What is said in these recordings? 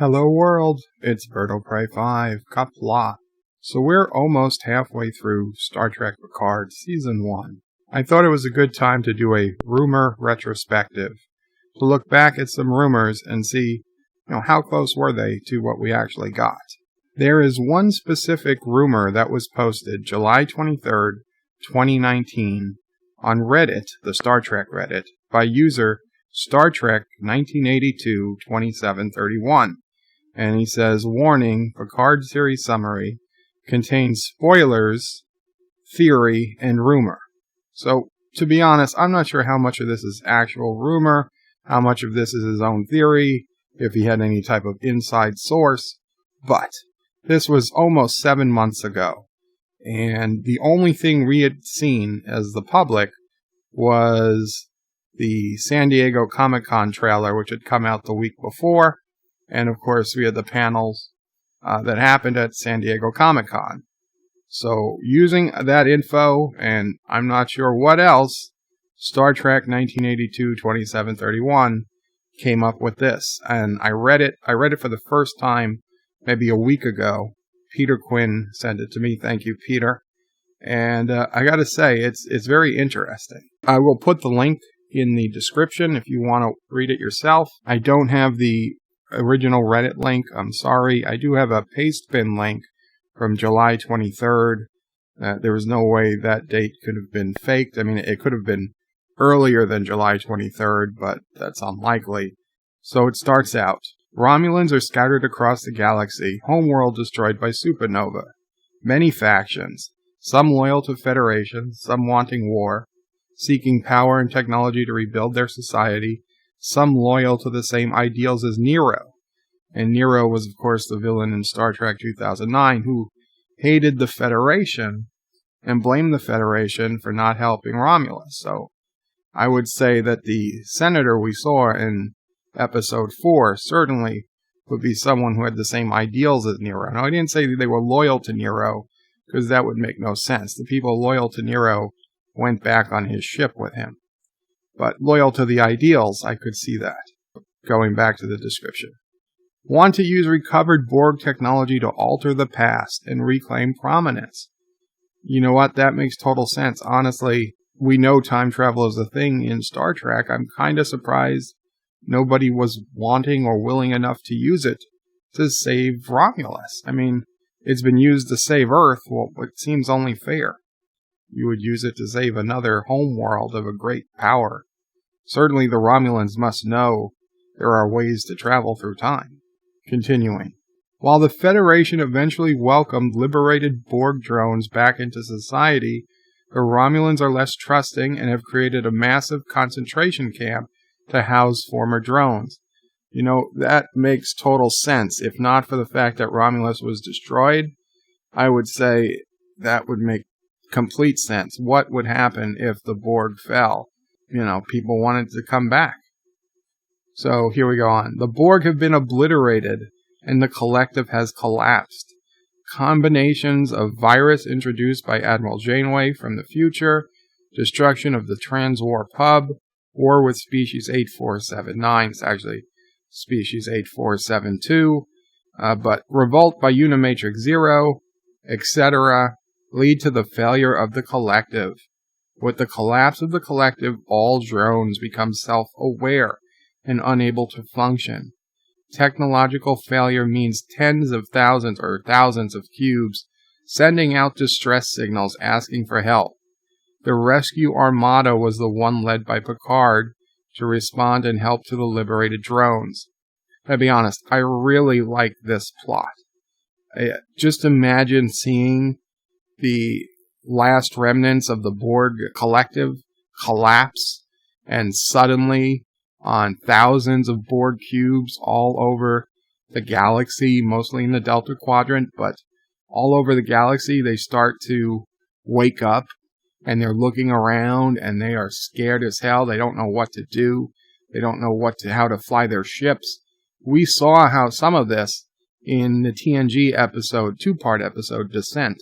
Hello world, it's Berto Prey 5, Qapla. So we're almost halfway through Star Trek Picard Season 1. I thought it was a good time to do a rumor retrospective, to look back at some rumors and see, how close were they to what we actually got. There is one specific rumor that was posted July 23rd, 2019 on Reddit, the Star Trek Reddit, by user Star Trek 1982-2731. And he says, warning, Picard series summary contains spoilers, theory, and rumor. So, to be honest, I'm not sure how much of this is actual rumor, how much of this is his own theory, if he had any type of inside source, but this was almost 7 months ago. And the only thing we had seen as the public was the San Diego Comic-Con trailer, which had come out the week before. And, of course, we had the panels that happened at San Diego Comic-Con. So, using that info, and I'm not sure what else, Star Trek 1982-2731 came up with this. And I read it for the first time maybe a week ago. Peter Quinn sent it to me. Thank you, Peter. And I got to say, it's very interesting. I will put the link in the description if you want to read it yourself. I don't have the original Reddit link. I'm sorry. I do have a Pastebin link from July 23rd. There was no way that date could have been faked. I mean, it could have been earlier than July 23rd, but that's unlikely. So it starts out. Romulans are scattered across the galaxy, homeworld destroyed by supernova. Many factions, some loyal to Federation, some wanting war, seeking power and technology to rebuild their society, some loyal to the same ideals as Nero. And Nero was, of course, the villain in Star Trek 2009 who hated the Federation and blamed the Federation for not helping Romulus. So I would say that the senator we saw in Episode 4 certainly would be someone who had the same ideals as Nero. Now, I didn't say that they were loyal to Nero, because that would make no sense. The people loyal to Nero went back on his ship with him. But loyal to the ideals, I could see that. Going back to the description. Want to use recovered Borg technology to alter the past and reclaim prominence. You know what? That makes total sense. Honestly, we know time travel is a thing in Star Trek. I'm kind of surprised nobody was wanting or willing enough to use it to save Romulus. I mean, it's been used to save Earth. Well, it seems only fair. You would use it to save another homeworld of a great power. Certainly the Romulans must know there are ways to travel through time. Continuing. While the Federation eventually welcomed liberated Borg drones back into society, the Romulans are less trusting and have created a massive concentration camp to house former drones. That makes total sense. If not for the fact that Romulus was destroyed, I would say that would make complete sense. What would happen if the Borg fell? People wanted to come back. So here we go on. The Borg have been obliterated, and the collective has collapsed. Combinations of virus introduced by Admiral Janeway from the future, destruction of the Transwar Pub, war with Species 8479, it's actually Species 8472, but revolt by Unimatrix Zero, etc., lead to the failure of the collective. With the collapse of the collective, all drones become self-aware and unable to function. Technological failure means tens of thousands or thousands of cubes sending out distress signals asking for help. The rescue armada was the one led by Picard to respond and help to the liberated drones. To be honest, I really like this plot. Just imagine seeing the last remnants of the Borg collective collapse, and suddenly on thousands of Borg cubes all over the galaxy, mostly in the Delta Quadrant, but all over the galaxy, they start to wake up, and they're looking around, and they are scared as hell. They don't know what to do. They don't know how to fly their ships. We saw how some of this in the TNG episode, 2-part episode, Descent.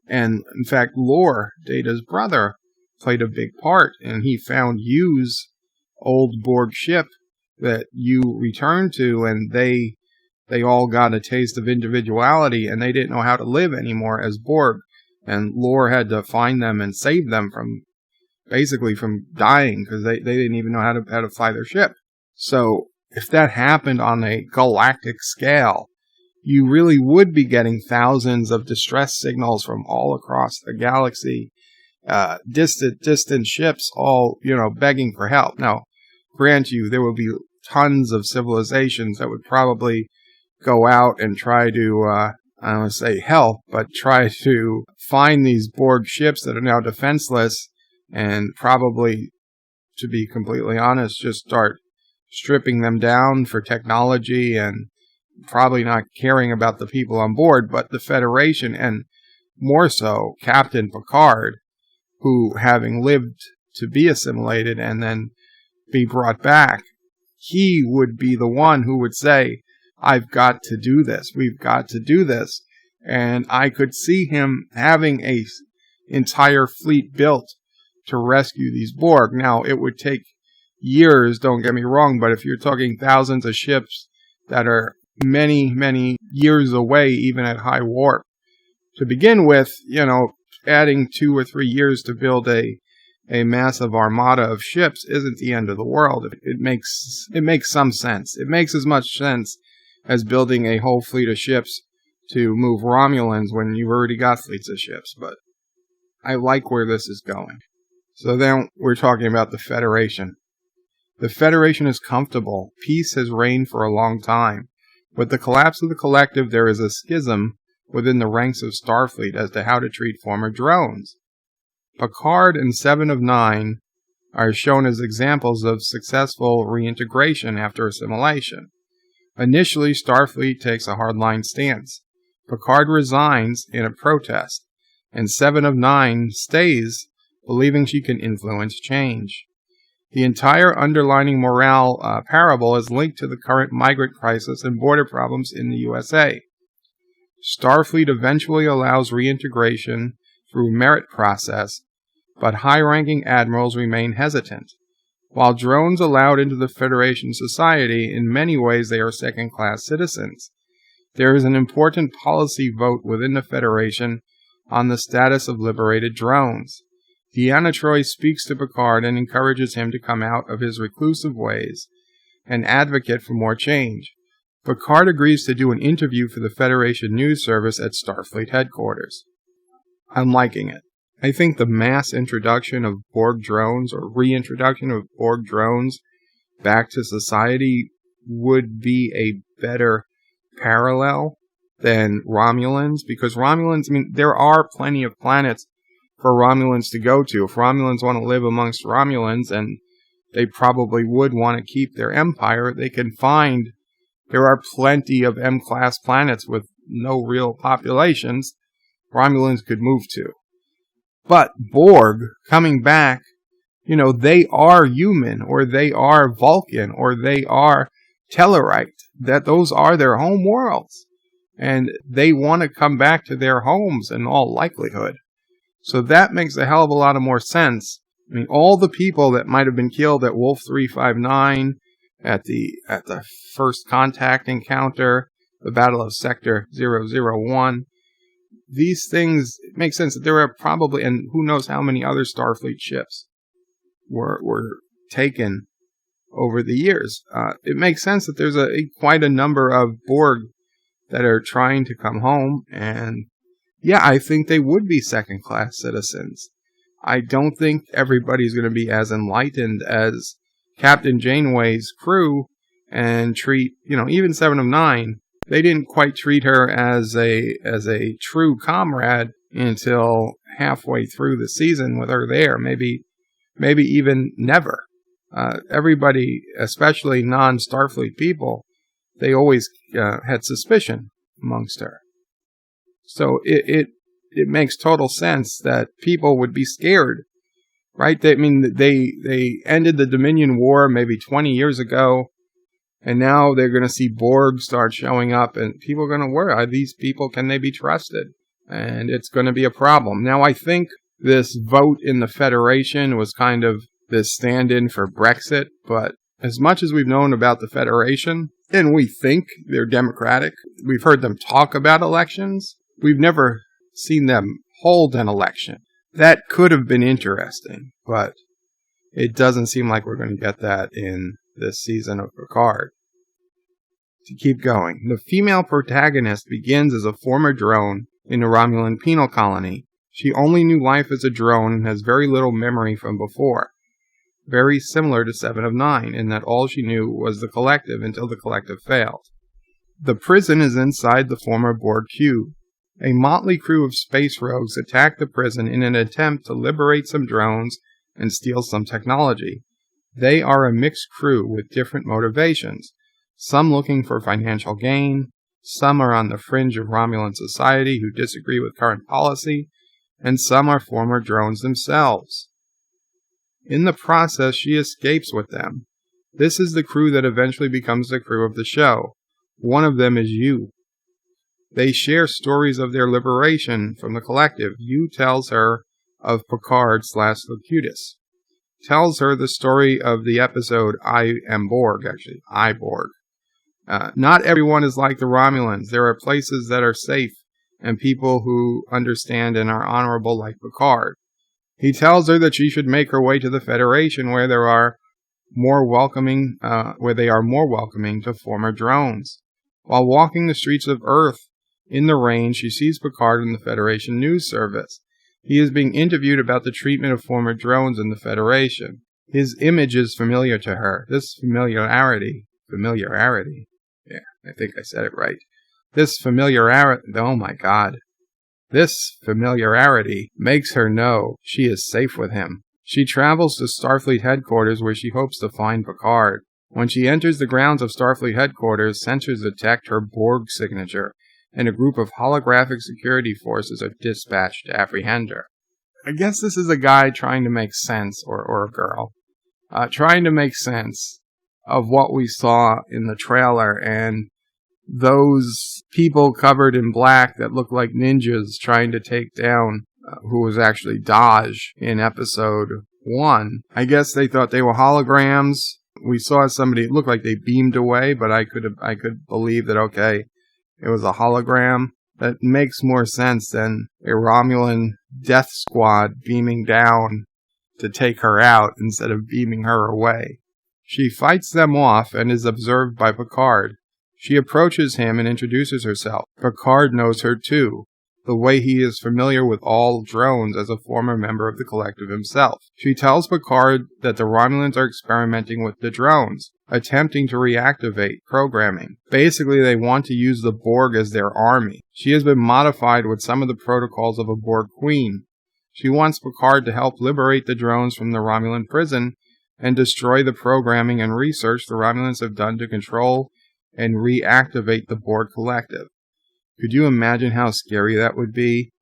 And, in fact, Lore, Data's brother, played a big part, and he found Yu's old Borg ship that you returned to, and they they all got a taste of individuality and they didn't know how to live anymore as Borg. And Lore had to find them and save them from dying because they didn't even know how to fly their ship. So if that happened on a galactic scale, you really would be getting thousands of distress signals from all across the galaxy, distant ships, all, begging for help. Now, grant you, there would be tons of civilizations that would probably go out and try to, I don't want to say help, but try to find these Borg ships that are now defenseless and probably, to be completely honest, just start stripping them down for technology and probably not caring about the people on board, but the Federation, and more so Captain Picard, who, having lived to be assimilated and then be brought back, he would be the one who would say, I've got to do this. We've got to do this. And I could see him having a entire fleet built to rescue these Borg. Now, it would take years, don't get me wrong, but if you're talking thousands of ships that are many, many years away, even at high warp, to begin with, adding 2 or 3 years to build a massive armada of ships isn't the end of the world. It makes some sense. It makes as much sense as building a whole fleet of ships to move Romulans when you've already got fleets of ships. But I like where this is going. So then we're talking about the Federation. The Federation is comfortable. Peace has reigned for a long time. With the collapse of the Collective, there is a schism within the ranks of Starfleet as to how to treat former drones. Picard and 7 of 9 are shown as examples of successful reintegration after assimilation. Initially, Starfleet takes a hardline stance. Picard resigns in a protest, and 7 of 9 stays, believing she can influence change. The entire underlining morale parable is linked to the current migrant crisis and border problems in the USA. Starfleet eventually allows reintegration through merit process, but high-ranking admirals remain hesitant. While drones allowed into the Federation society, in many ways they are second-class citizens. There is an important policy vote within the Federation on the status of liberated drones. Deanna Troi speaks to Picard and encourages him to come out of his reclusive ways and advocate for more change. Picard agrees to do an interview for the Federation news service at Starfleet headquarters. I'm liking it. I think the mass introduction of Borg drones, or reintroduction of Borg drones back to society, would be a better parallel than Romulans, because Romulans, there are plenty of planets for Romulans to go to. If Romulans want to live amongst Romulans, and they probably would want to keep their empire, they can find there are plenty of M-class planets with no real populations Romulans could move to. But Borg, coming back, they are human, or they are Vulcan, or they are Tellarite. Those are their home worlds. And they want to come back to their homes in all likelihood. So that makes a hell of a lot of more sense. All the people that might have been killed at Wolf 359, at the first contact encounter, the Battle of Sector 001, these things, it makes sense that there are probably, and who knows how many other Starfleet ships were taken over the years. It makes sense that there's quite a number of Borg that are trying to come home, and yeah, I think they would be second-class citizens. I don't think everybody's going to be as enlightened as Captain Janeway's crew and treat, even 7 of 9. They didn't quite treat her as a true comrade until halfway through the season with her there. Maybe even never. Everybody, especially non-Starfleet people, they always had suspicion amongst her. So it makes total sense that people would be scared, right? They ended the Dominion War maybe 20 years ago, and now they're going to see Borg start showing up, and people are going to worry, are these people, can they be trusted? And it's going to be a problem. Now, I think this vote in the Federation was kind of this stand-in for Brexit, but as much as we've known about the Federation, And we think they're democratic. We've heard them talk about elections. We've never seen them hold an election. That could have been interesting, but it doesn't seem like we're going to get that in this season of Picard. To keep going, the female protagonist begins as a former drone in a Romulan penal colony. She only knew life as a drone and has very little memory from before. Very similar to 7 of 9, in that all she knew was the collective until the collective failed. The prison is inside the former Borg cube. A motley crew of space rogues attack the prison in an attempt to liberate some drones and steal some technology. They are a mixed crew with different motivations, some looking for financial gain, some are on the fringe of Romulan society who disagree with current policy, and some are former drones themselves. In the process, she escapes with them. This is the crew that eventually becomes the crew of the show. One of them is you. They share stories of their liberation from the collective. You tells her of Picard/Locutus. Tells her the story of the episode I Borg. Not everyone is like the Romulans. There are places that are safe and people who understand and are honorable like Picard. He tells her that she should make her way to the Federation where they are more welcoming to former drones. While walking the streets of Earth in the rain, she sees Picard in the Federation news service. He is being interviewed about the treatment of former drones in the Federation. His image is familiar to her. This familiarity, yeah, I think I said it right. This familiarity makes her know she is safe with him. She travels to Starfleet headquarters where she hopes to find Picard. When she enters the grounds of Starfleet headquarters, sensors detect her Borg signature, and a group of holographic security forces are dispatched to apprehend her. I guess this is a guy trying to make sense, or a girl, trying to make sense of what we saw in the trailer, and those people covered in black that look like ninjas trying to take down who was actually Dodge in episode 1. I guess they thought they were holograms. We saw somebody, it looked like they beamed away, but I could believe that, okay, it was a hologram. That makes more sense than a Romulan death squad beaming down to take her out instead of beaming her away. She fights them off and is observed by Picard. She approaches him and introduces herself. Picard knows her too, the way he is familiar with all drones as a former member of the collective himself. She tells Picard that the Romulans are experimenting with the drones, attempting to reactivate programming. Basically, they want to use the Borg as their army. She has been modified with some of the protocols of a Borg queen. She wants Picard to help liberate the drones from the Romulan prison and destroy the programming and research the Romulans have done to control and reactivate the Borg collective. Could you imagine how scary that would be?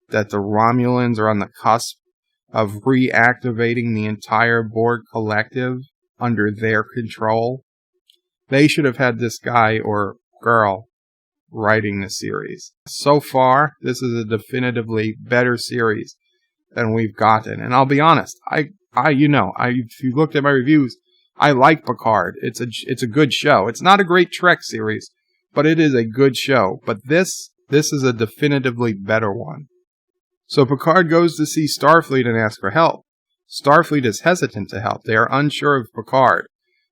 That the Romulans are on the cusp of reactivating the entire Borg collective under their control? They should have had this guy or girl writing the series. So far, this is a definitively better series than we've gotten. And I'll be honest, if you looked at my reviews, I like Picard. It's a good show. It's not a great Trek series, but it is a good show. But this is a definitively better one. So Picard goes to see Starfleet and ask for help. Starfleet is hesitant to help. They are unsure of Picard.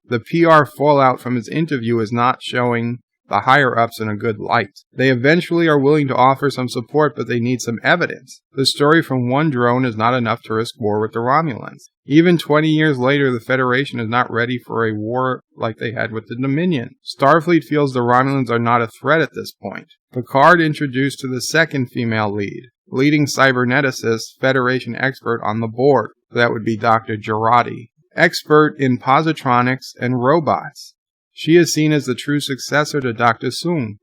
The PR fallout from his interview is not showing the higher-ups in a good light. They eventually are willing to offer some support, but they need some evidence. The story from one drone is not enough to risk war with the Romulans. Even 20 years later, the Federation is not ready for a war like they had with the Dominion. Starfleet feels the Romulans are not a threat at this point. Picard introduced to the second female lead, leading cyberneticist, Federation expert on the Borg. That would be Dr. Jurati, expert in positronics and robots. She is seen as the true successor to Dr. Soong.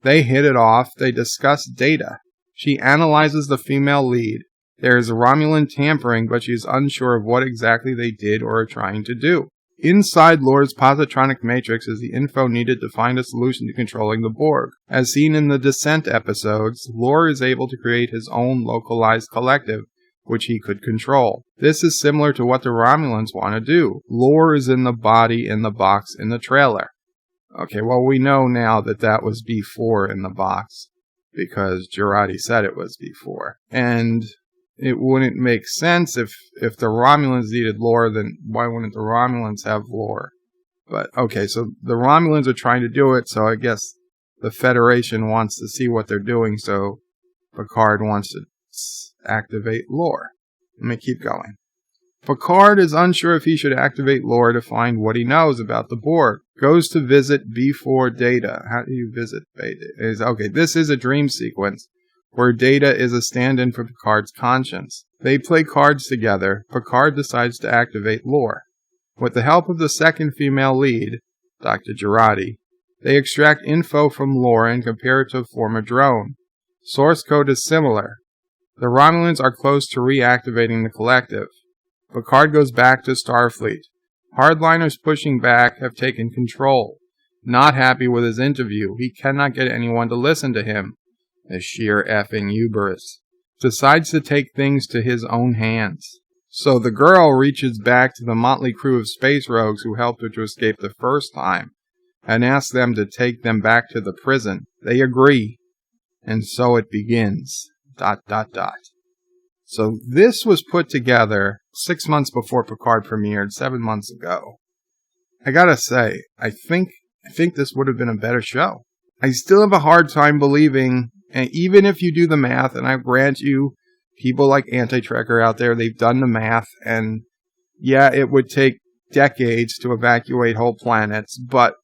They hit it off. They discuss data. She analyzes the female lead. There is Romulan tampering, but she is unsure of what exactly they did or are trying to do. Inside Lore's positronic matrix is the info needed to find a solution to controlling the Borg. As seen in the Descent episodes, Lore is able to create his own localized collective, which he could control. This is similar to what the Romulans want to do. Lore is in the body in the box in the trailer. Okay, well, we know now that that was B4 in the box because Jurati said it was B4. And it wouldn't make sense if the Romulans needed lore, then why wouldn't the Romulans have lore? But, okay, so the Romulans are trying to do it, so I guess the Federation wants to see what they're doing, so Picard wants to activate lore. Let me keep going. Picard is unsure if he should activate lore to find what he knows about the Borg. Goes to visit B4 Data. How do you visit Data? Okay, this is a dream sequence where Data is a stand-in for Picard's conscience. They play cards together. Picard decides to activate lore. With the help of the second female lead, Dr. Jurati, they extract info from lore and compare it to form a drone. Source code is similar. The Romulans are close to reactivating the collective. Picard goes back to Starfleet. Hardliners pushing back have taken control. Not happy with his interview, he cannot get anyone to listen to him. A sheer effing hubris. Decides to take things to his own hands. So the girl reaches back to the motley crew of space rogues who helped her to escape the first time, and asks them to take them back to the prison. They agree. And so it begins. ... So this was put together 6 months before Picard premiered, 7 months ago. I gotta say, I think this would have been a better show. I still have a hard time believing, and even if you do the math, and I grant you, people like Anti-Trekker out there, they've done the math, and yeah, it would take decades to evacuate whole planets, but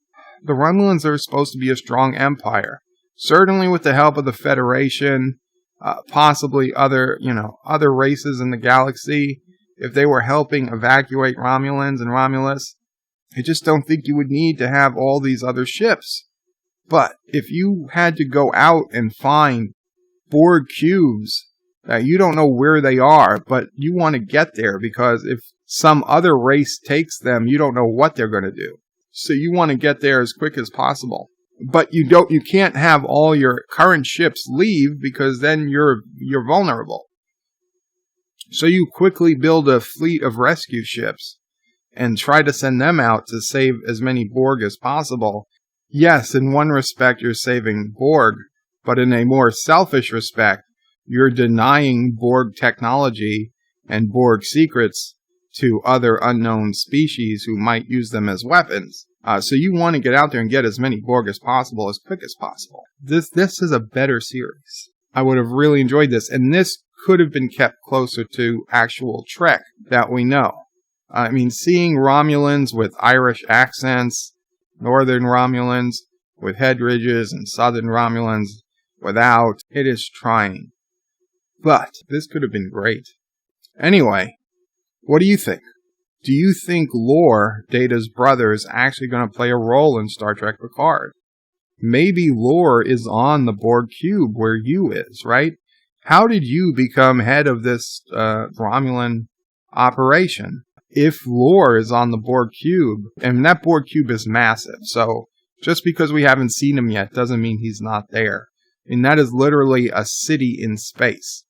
the Romulans are supposed to be a strong empire. Certainly with the help of the Federation, possibly other races in the galaxy, if they were helping evacuate Romulans and Romulus, I just don't think you would need to have all these other ships. But if you had to go out and find Borg cubes that you don't know where they are, but you want to get there because if some other race takes them, you don't know what they're going to do. So you want to get there as quick as possible. But you can't have all your current ships leave because then you're vulnerable. So you quickly build a fleet of rescue ships and try to send them out to save as many Borg as possible. Yes, in one respect you're saving Borg, but in a more selfish respect, you're denying Borg technology and Borg secrets to other unknown species who might use them as weapons. So you want to get out there and get as many Borg as possible, as quick as possible. This is a better series. I would have really enjoyed this, and this could have been kept closer to actual Trek that we know. I mean, seeing Romulans with Irish accents, Northern Romulans with head ridges, and Southern Romulans without, it is trying. But this could have been great. Anyway, what do you think? Do you think Lore, Data's brother, is actually going to play a role in Star Trek Picard? Maybe Lore is on the Borg cube where you is, right? How did you become head of this Romulan operation? If Lore is on the Borg cube, and that Borg cube is massive, so just because we haven't seen him yet doesn't mean he's not there. And that is literally a city in space.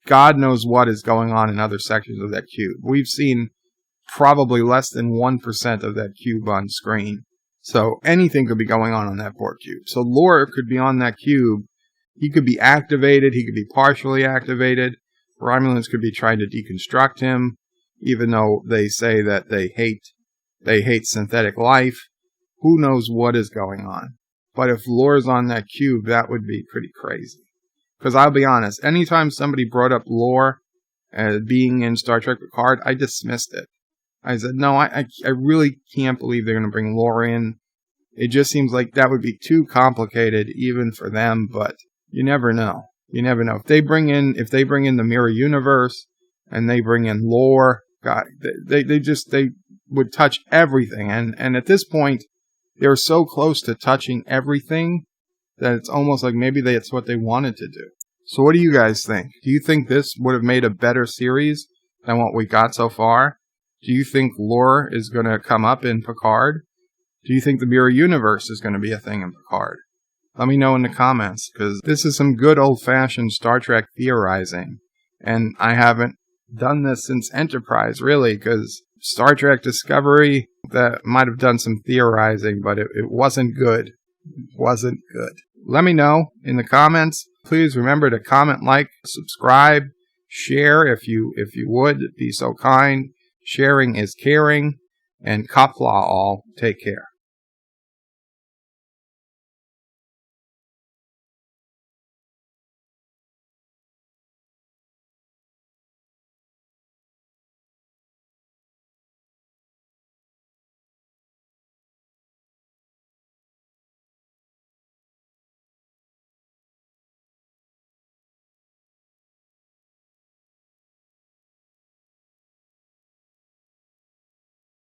God knows what is going on in other sections of that cube. We've seen probably less than 1% of that cube on screen. So anything could be going on that Borg cube. So Lore could be on that cube. He could be activated. He could be partially activated. Romulans could be trying to deconstruct him, even though they say that they hate synthetic life. Who knows what is going on? But if Lore's on that cube, that would be pretty crazy. Because I'll be honest, anytime somebody brought up Lore as being in Star Trek Picard, I dismissed it. I said, no, I really can't believe they're going to bring Lore in. It just seems like that would be too complicated even for them, but you never know. You never know. If they bring in the Mirror Universe and they bring in Lore, God, they would touch everything. And at this point, they're so close to touching everything that it's almost like maybe that's what they wanted to do. So what do you guys think? Do you think this would have made a better series than what we got so far? Do you think Lore is going to come up in Picard? Do you think the Mirror Universe is going to be a thing in Picard? Let me know in the comments, because this is some good old-fashioned Star Trek theorizing. And I haven't done this since Enterprise, really, because Star Trek Discovery, that might have done some theorizing, but it wasn't good. It wasn't good. Let me know in the comments. Please remember to comment, like, subscribe, share if you would be so kind. Sharing is caring. And Qapla all. Take care.